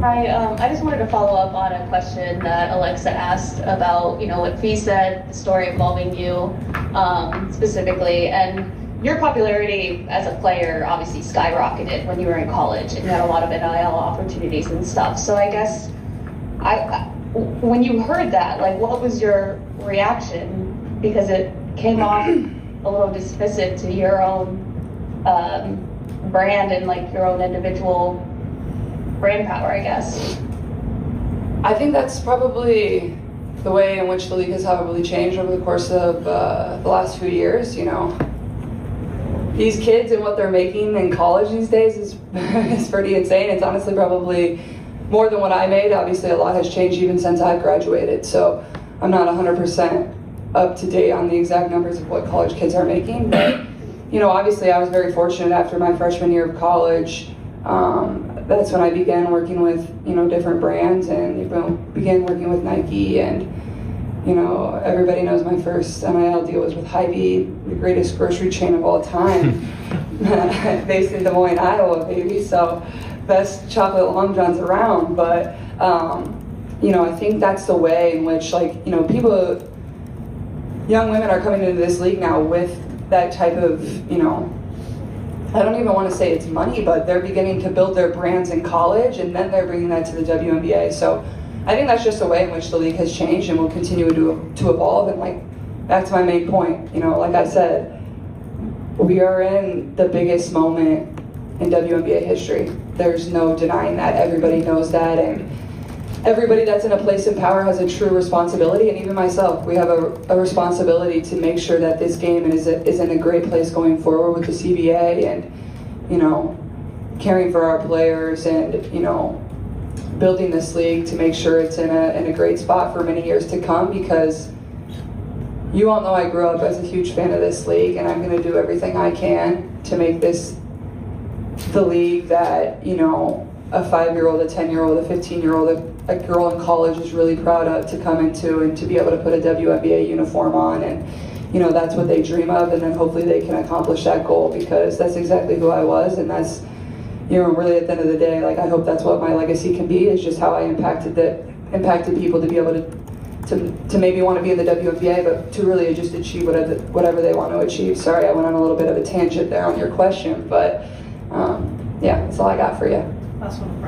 Hi, I just wanted to follow up on a question that Alexa asked about, what Fee said, the story involving you specifically, and your popularity as a player obviously skyrocketed when you were in college, and you had a lot of NIL opportunities and stuff. So I guess, when you heard that, like, what was your reaction? Because it came off a little dismissive to your own brand and like your own individual brand power, I guess. I think that's probably the way in which the league has probably changed over the course of the last few years. These kids and what they're making in college these days is pretty insane. It's honestly probably more than what I made. Obviously, a lot has changed even since I've graduated, so I'm not 100% up to date on the exact numbers of what college kids are making. But obviously, I was very fortunate after my freshman year of college. That's when I began working with different brands, and began working with Nike, and everybody knows my first NIL deal was with Hy-Vee, the greatest grocery chain of all time, based in Des Moines, Iowa, baby. So best chocolate long johns around. But I think that's the way in which people, young women are coming into this league now with that type of I don't even want to say it's money, but they're beginning to build their brands in college, and then they're bringing that to the WNBA. So I think that's just the way in which the league has changed and will continue to evolve. And back to my main point, like I said, we are in the biggest moment in WNBA history. There's no denying that. Everybody knows that, and everybody that's in a place of power has a true responsibility, and even myself, we have a responsibility to make sure that this game is in a great place going forward with the CBA, and caring for our players, and building this league to make sure it's in a great spot for many years to come. Because you all know I grew up as a huge fan of this league, and I'm going to do everything I can to make this the league that a 5-year-old, a 10-year-old, a 15-year-old, a girl in college is really proud of to come into, and to be able to put a WNBA uniform on, and that's what they dream of, and then hopefully they can accomplish that goal, because that's exactly who I was, and that's really at the end of the day, I hope that's what my legacy can be, is just how I impacted people to be able to maybe want to be in the WNBA, but to really just achieve whatever they want to achieve. Sorry, I went on a little bit of a tangent there on your question, but yeah, that's all I got for you. Last one, Brian.